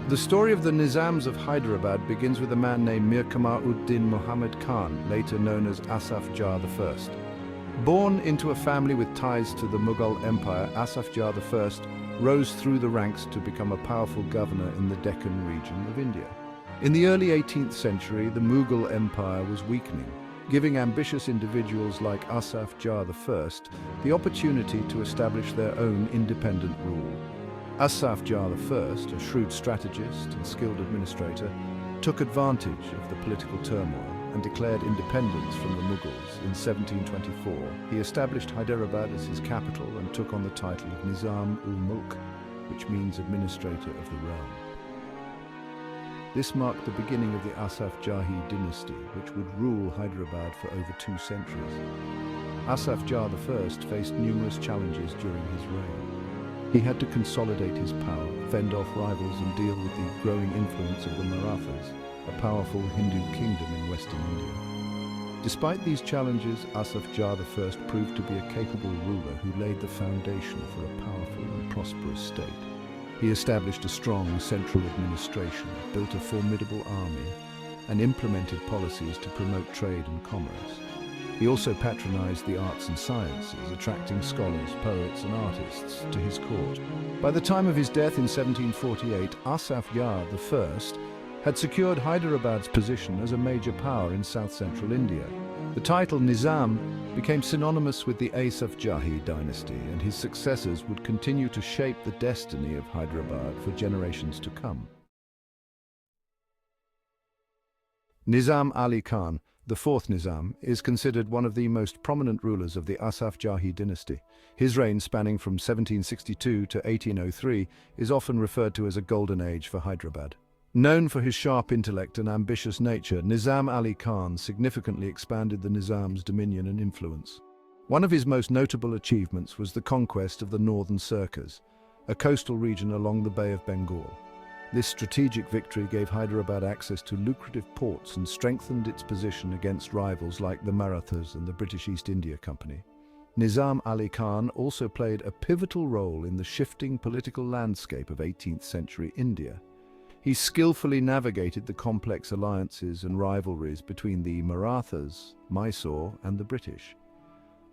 The story of the Nizams of Hyderabad begins with a man named Mir Kamar-ud-Din Muhammad Khan, later known as Asaf Jahi I. Born into a family with ties to the Mughal Empire, Asaf Jahi I rose through the ranks to become a powerful governor in the Deccan region of India. In the early 18th century, the Mughal Empire was weakening, giving ambitious individuals like Asaf Jahi I the opportunity to establish their own independent rule. Asaf Jahi I, a shrewd strategist and skilled administrator, took advantage of the political turmoil and declared independence from the Mughals. In 1724, he established Hyderabad as his capital and took on the title of Nizam-ul-Mulk, which means administrator of the realm. This marked the beginning of the Asaf Jahi dynasty, which would rule Hyderabad for over 2 centuries. Asaf Jahi I faced numerous challenges during his reign. He had to consolidate his power, fend off rivals and deal with the growing influence of the Marathas, a powerful Hindu kingdom in western India. Despite these challenges, Asaf Jahi I proved to be a capable ruler who laid the foundation for a powerful and prosperous state. He established a strong central administration, built a formidable army, and implemented policies to promote trade and commerce. He also patronized the arts and sciences, attracting scholars, poets, and artists to his court. By the time of his death in 1748, Asaf Jahi I had secured Hyderabad's position as a major power in south-central India. The title Nizam became synonymous with the Asaf Jahi dynasty, and his successors would continue to shape the destiny of Hyderabad for generations to come. Nizam Ali Khan, the fourth Nizam, is considered one of the most prominent rulers of the Asaf Jahi dynasty. His reign, spanning from 1762 to 1803, is often referred to as a golden age for Hyderabad. Known for his sharp intellect and ambitious nature, Nizam Ali Khan significantly expanded the Nizam's dominion and influence. One of his most notable achievements was the conquest of the northern Circas, a coastal region along the Bay of Bengal. This strategic victory gave Hyderabad access to lucrative ports and strengthened its position against rivals like the Marathas and the British East India Company. Nizam Ali Khan also played a pivotal role in the shifting political landscape of 18th century India. He skillfully navigated the complex alliances and rivalries between the Marathas, Mysore, and the British.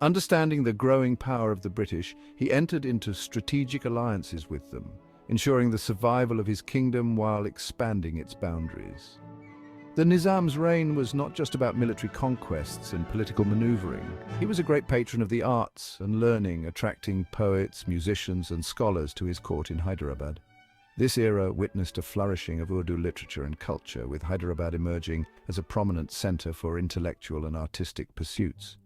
Understanding the growing power of the British, he entered into strategic alliances with them, ensuring the survival of his kingdom while expanding its boundaries. The Nizam's reign was not just about military conquests and political maneuvering. He was a great patron of the arts and learning, attracting poets, musicians, and scholars to his court in Hyderabad. This era witnessed a flourishing of Urdu literature and culture, with Hyderabad emerging as a prominent center for intellectual and artistic pursuits.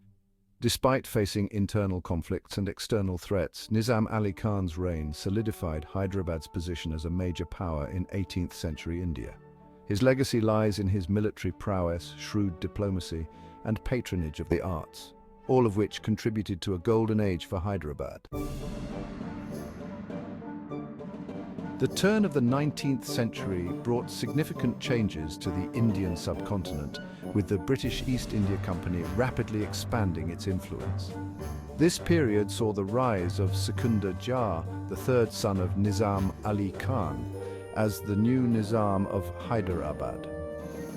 Despite facing internal conflicts and external threats, Nizam Ali Khan's reign solidified Hyderabad's position as a major power in 18th century India. His legacy lies in his military prowess, shrewd diplomacy, and patronage of the arts, all of which contributed to a golden age for Hyderabad. The turn of the 19th century brought significant changes to the Indian subcontinent, with the British East India Company rapidly expanding its influence. This period saw the rise of Secunda Jah, the third son of Nizam Ali Khan, as the new Nizam of Hyderabad.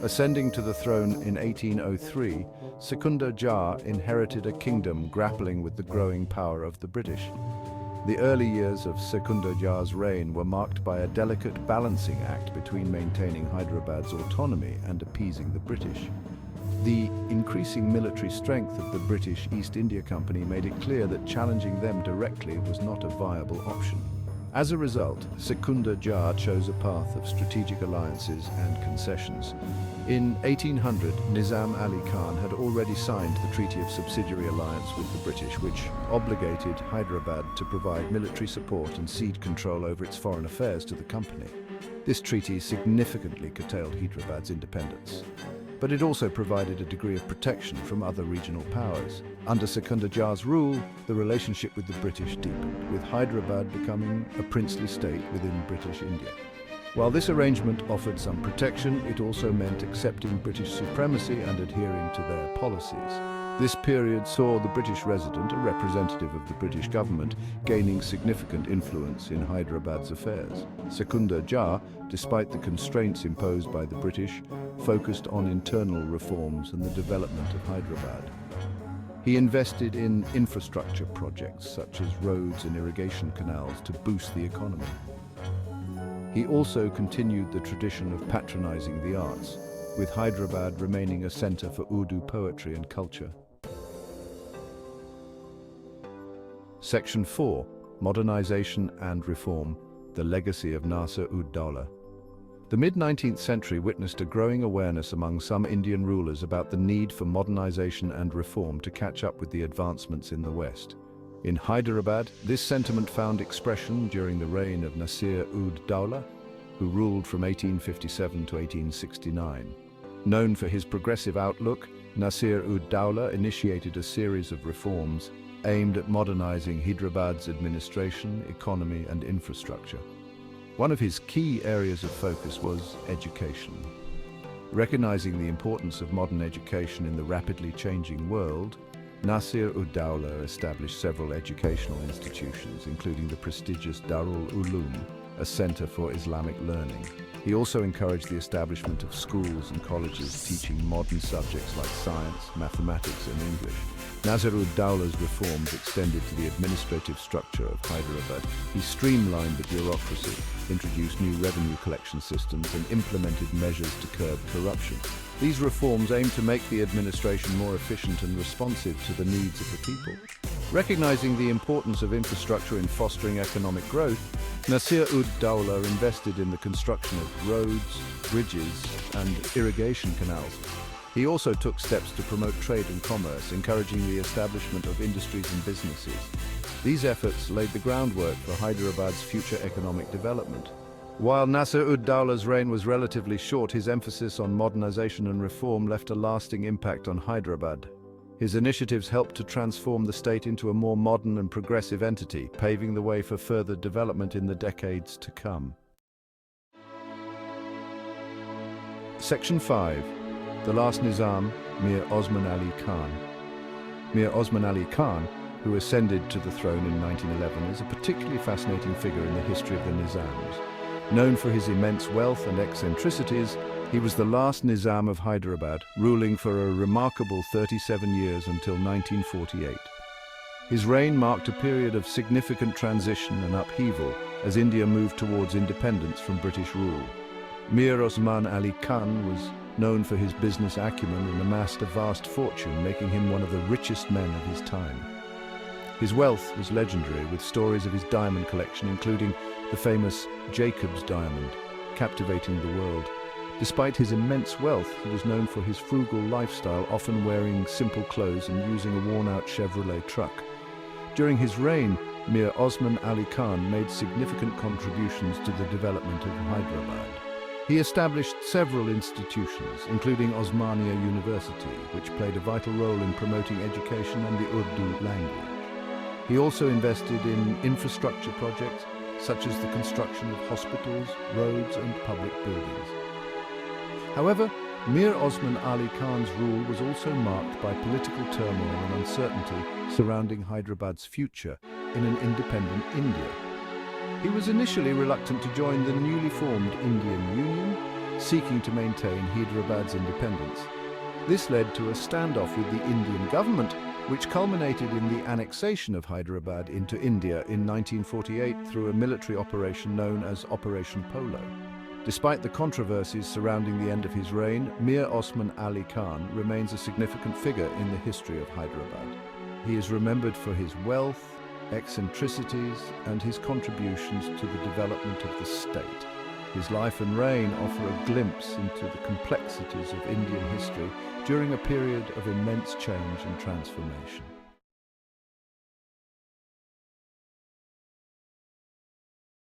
Ascending to the throne in 1803, Secunda Jah inherited a kingdom grappling with the growing power of the British. The early years of Secunda Jah's reign were marked by a delicate balancing act between maintaining Hyderabad's autonomy and appeasing the British. The increasing military strength of the British East India Company made it clear that challenging them directly was not a viable option. As a result, Secunda Jah chose a path of strategic alliances and concessions. In 1800, Nizam Ali Khan had already signed the Treaty of Subsidiary Alliance with the British, which obligated Hyderabad to provide military support and cede control over its foreign affairs to the company. This treaty significantly curtailed Hyderabad's independence, but it also provided a degree of protection from other regional powers. Under Secunda Jah's rule, the relationship with the British deepened, with Hyderabad becoming a princely state within British India. While this arrangement offered some protection, it also meant accepting British supremacy and adhering to their policies. This period saw the British resident, a representative of the British government, gaining significant influence in Hyderabad's affairs. Secunda Jah, despite the constraints imposed by the British, focused on internal reforms and the development of Hyderabad. He invested in infrastructure projects such as roads and irrigation canals to boost the economy. He also continued the tradition of patronizing the arts, with Hyderabad remaining a center for Urdu poetry and culture. Section 4. Modernization and Reform, the Legacy of Nasir-ud-Dawla. The mid-19th century witnessed a growing awareness among some Indian rulers about the need for modernization and reform to catch up with the advancements in the West. In Hyderabad, this sentiment found expression during the reign of Nasir-ud-Dawla, who ruled from 1857 to 1869. Known for his progressive outlook, Nasir-ud-Dawla initiated a series of reforms aimed at modernizing Hyderabad's administration, economy, and infrastructure. One of his key areas of focus was education. Recognizing the importance of modern education in the rapidly changing world, Nasir-ud-Dawla established several educational institutions, including the prestigious Darul Uloom, a center for Islamic learning. He also encouraged the establishment of schools and colleges teaching modern subjects like science, mathematics, and English. Nasir-ud-Dawla's reforms extended to the administrative structure of Hyderabad. He streamlined the bureaucracy, introduced new revenue collection systems, and implemented measures to curb corruption. These reforms aimed to make the administration more efficient and responsive to the needs of the people. Recognizing the importance of infrastructure in fostering economic growth, Nasir-ud-Dawla invested in the construction of roads, bridges, and irrigation canals. He also took steps to promote trade and commerce, encouraging the establishment of industries and businesses. These efforts laid the groundwork for Hyderabad's future economic development. While Nasir-ud-Dawla's reign was relatively short, his emphasis on modernization and reform left a lasting impact on Hyderabad. His initiatives helped to transform the state into a more modern and progressive entity, paving the way for further development in the decades to come. Section 5. The last Nizam, Mir Osman Ali Khan. Mir Osman Ali Khan, who ascended to the throne in 1911, is a particularly fascinating figure in the history of the Nizams. Known for his immense wealth and eccentricities, he was the last Nizam of Hyderabad, ruling for a remarkable 37 years until 1948. His reign marked a period of significant transition and upheaval as India moved towards independence from British rule. Mir Osman Ali Khan was known for his business acumen and amassed a vast fortune, making him one of the richest men of his time. His wealth was legendary, with stories of his diamond collection, including the famous Jacob's diamond, captivating the world. Despite his immense wealth, he was known for his frugal lifestyle, often wearing simple clothes and using a worn-out Chevrolet truck. During his reign, Mir Osman Ali Khan made significant contributions to the development of Hyderabad. He established several institutions, including Osmania University, which played a vital role in promoting education and the Urdu language. He also invested in infrastructure projects, such as the construction of hospitals, roads, and public buildings. However, Mir Osman Ali Khan's rule was also marked by political turmoil and uncertainty surrounding Hyderabad's future in an independent India. He was initially reluctant to join the newly formed Indian Union, seeking to maintain Hyderabad's independence. This led to a standoff with the Indian government, which culminated in the annexation of Hyderabad into India in 1948 through a military operation known as Operation Polo. Despite the controversies surrounding the end of his reign, Mir Osman Ali Khan remains a significant figure in the history of Hyderabad. He is remembered for his wealth, eccentricities, and his contributions to the development of the state. His life and reign offer a glimpse into the complexities of Indian history during a period of immense change and transformation.